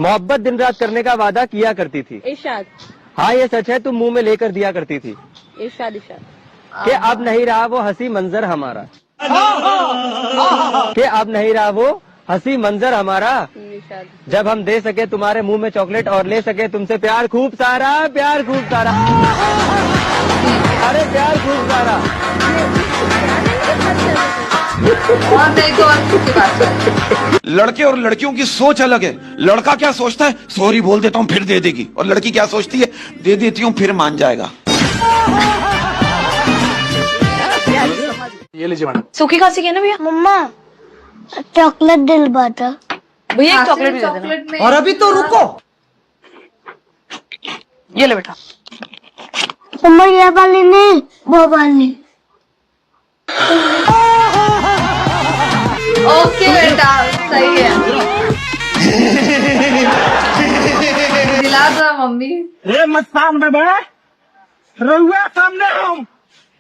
मोहब्बत दिन रात करने का वादा किया करती थी। इरशाद। हाँ ये सच है, तुम मुंह में लेकर दिया करती थी। इरशाद इरशाद। कि अब नहीं रहा वो हंसी मंजर हमारा। कि अब नहीं रहा वो हंसी मंजर हमारा। इरशाद। जब हम दे सके तुम्हारे मुंह में चॉकलेट और ले सके तुमसे प्यार खूब सारा, प्यार खूब सारा। अरे प्यार खूब सारा। और नहीं तो और किसकी बात करें? लड़के और लड़कियों की सोच अलग है। लड़का क्या सोचता है, सॉरी बोल देता हूँ फिर दे देगी, और लड़की क्या सोचती है, दे देती हूँ फिर मान जाएगा। ये लीजिए मैडम। सूखी खांसी की है ना भैया? मम्मा चॉकलेट दिलवाता। भैया एक चॉकलेट भी दे देना। और अभी तो रुको। ये ले बेटा। मम्मा ये वाली नहीं, वो वाली। ओके बेटा, सही है। दिला दो मम्मी। ये मस्तान में बड़ा रहुआ सामने हम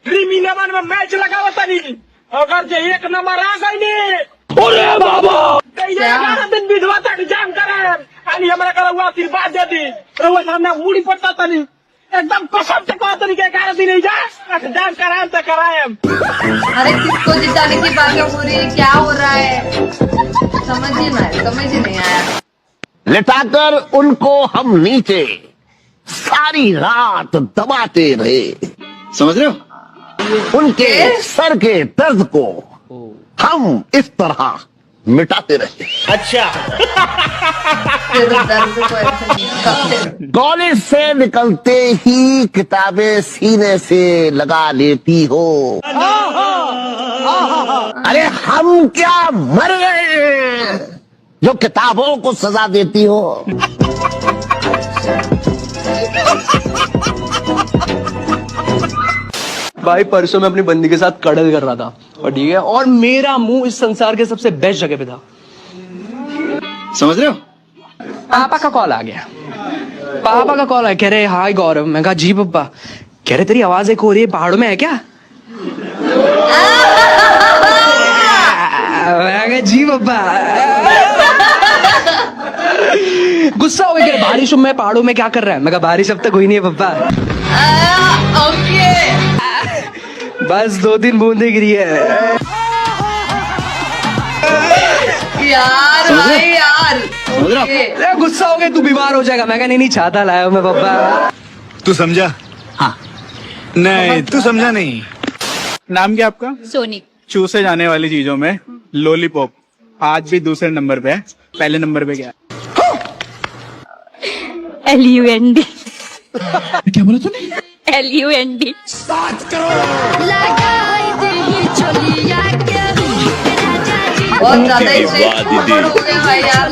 क्रिमिनल में मैच लगावता नहीं। अगर जो एक नंबर आ गई नहीं, अरे बाबा 11 दिन विधवा तक जाम करे आणि हमरा का रहुआ आशीर्वाद दे दी। रहुआ सामने उड़ी पड़ता था नहीं, एकदम कसम से कहा तो नहीं के 11 दिन नहीं जा जाम कराएं तो कराएं। अरे किसको जिताने की बातें हो रही है, क्या हो रहा है, समझ ही नहीं आया। लिटाकर उनको हम नीचे सारी रात दबाते रहे, समझ रहे हो? उनके सर के दर्द को हम इस तरह मिटाते रहे। फिर दर्द को ऐसे निकालते। कॉलेज से निकलते ही किताबें सीने से लगा लेती हो। अरे हम क्या मर गए जो किताबों को सजा देती हो। भाई परसों मैं अपनी बंदी के साथ कड़ल कर रहा था और ठीक है, और मेरा मुंह इस संसार के सबसे बेस्ट जगह पे था, समझ रहे हो? पापा का कॉल आ गया। पापा का कॉल आया, कह रहे हाय गौरव। मैं कहा जी पप्पा। कह रहे तेरी आवाज एक हो रही है, पहाड़ों में है क्या? मैं कहा जी पप्पा। गुस्सा हो गया, बारिश में पहाड़ों में क्या कर रहा है? मैं कहा बारिश अब तक हुई नहीं है पप्पा। ओके बस 2-3 बूंदे गिरी है। यार भाई यार, ओके। गुस्सा हो गया, तू बीमार हो जाएगा। मैं कहा नहीं छाता लाया हूं मैं पप्पा। तू समझा? हाँ। नहीं तू समझा नहीं। नाम क्या आपका? सोनी। चूसे जाने वाली चीजों में लॉलीपॉप आज भी दूसरे नंबर पे है, पहले नंबर पे क्या है? LUND। क्या बोला तूने? LUND। बहुत ज्यादा हो गया भाई यार।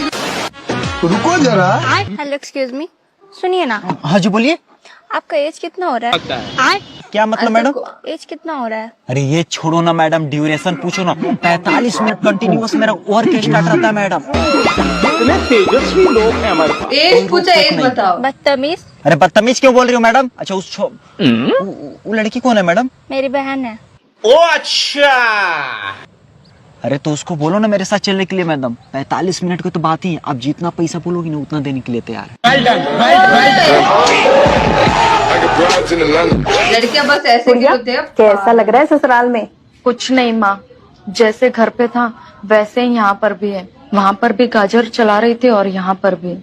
रुको जरा। हेलो एक्सक्यूज मी, सुनिए ना। हाँ जी बोलिए। आपका एज कितना हो रहा है? क्या मतलब मैडम? एज कितना हो रहा है? अरे ये छोड़ो ना मैडम, ड्यूरेशन पूछो ना। 45 मिनट कंटिन्यूअस मेरा वर्क स्टार्ट रहता है मैडम। इतने तेजस्वी लोग हैं हमारे। एज पूछा, एज बताओ। बदतमीज। अरे बदतमीज क्यों बोल रही हो मैडम? अच्छा वो लड़की कौन है मैडम? मेरी बहन है। ओ अच्छा। अरे तो उसको बोलो ना मेरे साथ चलने के लिए मैडम। 45 मिनट की तो बात ही है, आप जितना पैसा बोलोगी ना उतना देने के लिए तैयार है। लड़कियां बस ऐसे ही होते हैं। कैसा लग रहा है ससुराल में? कुछ नहीं माँ, जैसे घर पे था वैसे ही यहाँ पर भी है। वहाँ पर भी गाजर चला रही थी और यहाँ पर भी।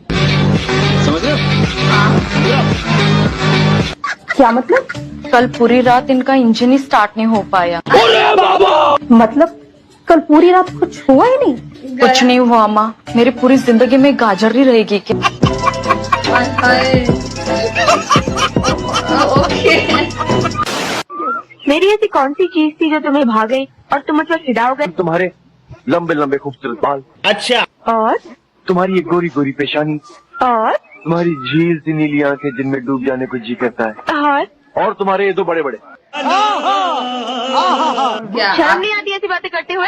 समझ रहे हो? क्या मतलब? कल पूरी रात इनका इंजन ही स्टार्ट नहीं हो पाया। मतलब कल पूरी रात कुछ हुआ ही नहीं? कुछ नहीं हुआ माँ, मेरी पूरी जिंदगी में गाजर ही रहेगी क्या? ओके। मेरी ऐसी कौन सी चीज थी जो तुम्हें भा गई और तुम मुझ पर फिदा हो गए? तुम्हारे लंबे लंबे खूबसूरत बाल, अच्छा। और तुम्हारी ये गोरी गोरी पेशानी, और तुम्हारी झील सी नीली आंखें जिनमें डूब जाने को जी करता है, और तुम्हारे ये दो बड़े बड़े। क्या शर्म नहीं आती ऐसी बातें करते हुए?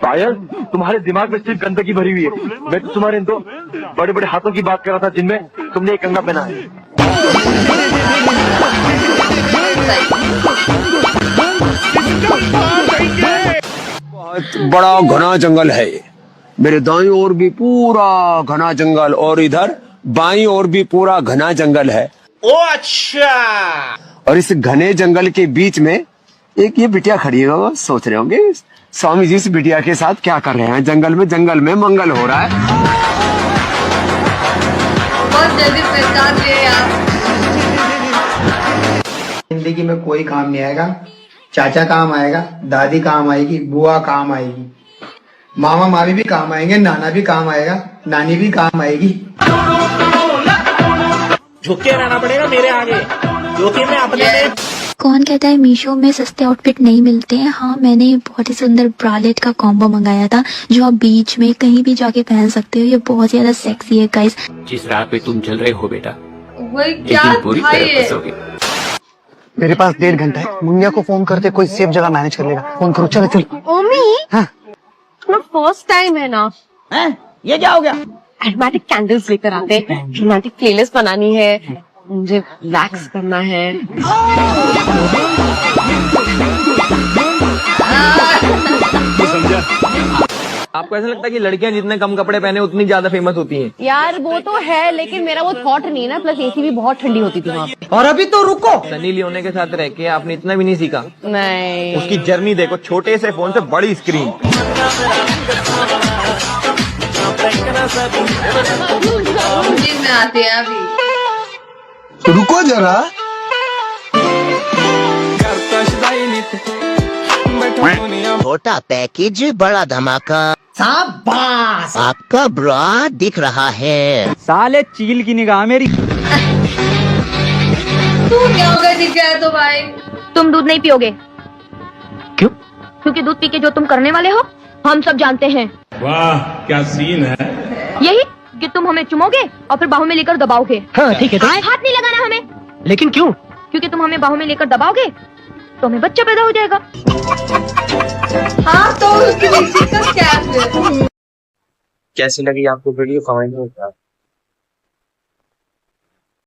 पायल, तुम्हारे दिमाग में सिर्फ गंदगी भरी हुई है। मैं तो तुम्हारे इन दो बड़े बड़े हाथों की बात कर रहा था जिनमें तुमने एक कंगा पहना है। बहुत बड़ा घना जंगल है ये, मेरे दाईं ओर भी पूरा घना जंगल और इधर बाईं ओर भी पूरा घना जंगल है। ओ अच्छा। और इस घने जंगल के बीच में एक ये बिटिया खड़ी है। वो सोच रहे होंगे स्वामी जी इस बिटिया के साथ क्या कर रहे हैं। जंगल में मंगल हो रहा है। बहुत जल्दी पहचान लिए यार। जिंदगी में कोई काम नहीं आएगा। चाचा काम आएगा, दादी काम आएगी, बुआ काम आएगी, मामा मामी भी काम आएंगे, नाना भी काम आएगा, नानी भी काम आएगी। झुक के रहना पड़ेगा मेरे आगे, क्योंकि मैं अपने कौन कहता है मीशो में सस्ते आउटफिट नहीं मिलते हैं। हाँ, मैंने ये बहुत ही सुंदर ब्रालेट का कॉम्बो मंगाया था जो आप बीच में कहीं भी जाके पहन सकते हो। ये बहुत ज्यादा सेक्सी है गाइस। जिस राह पे तुम चल रहे हो बेटा, वही क्या था ये? मेरे पास 1.5 घंटा है। मुन्निया को फोन करते कोई सेफ जगह मैनेज कर लेगा। फोन करो, चलो चल। ओमी, हाँ। फर्स्ट टाइम है ना। ये क्या हो गया? एरोमेटिक कैंडल्स लेकर आते हैं। रोमांटिक प्लेलिस्ट बनानी है, मुझे रिलैक्स करना है। आपको ऐसा लगता है कि लड़कियां जितने कम कपड़े पहने उतनी ज्यादा फेमस होती हैं? यार वो तो है, लेकिन मेरा वो थॉट नहीं है ना। प्लस एसी भी बहुत ठंडी होती थी वहाँ पे। और अभी तो रुको। सनी लियोनी के साथ रह के आपने इतना भी नहीं सीखा। नहीं, उसकी जर्नी देखो, छोटे से फोन से बड़ी स्क्रीन। जिम में आते हैं अभी। रुको जरा। छोटा पैकेज बड़ा धमाका। शाबाश। आपका ब्रा दिख रहा है। साले चील की निगाह मेरी। तू क्या होगा दिख गया तो भाई? तुम दूध नहीं पियोगे। क्यों? क्योंकि दूध पी के जो तुम करने वाले हो हम सब जानते हैं। वाह क्या सीन है। यही कि तुम हमें चुमोगे और फिर बाहों में लेकर दबाओगे। हाँ ठीक है। हाथ नहीं लगाना हमें। लेकिन क्यों? क्योंकि तुम हमें बाहों में लेकर दबाओगे तो हमें बच्चा पैदा हो जाएगा। हाँ तो उसकी का क्या है? कैसी लगी आपको वीडियो कमेंट में बताओ।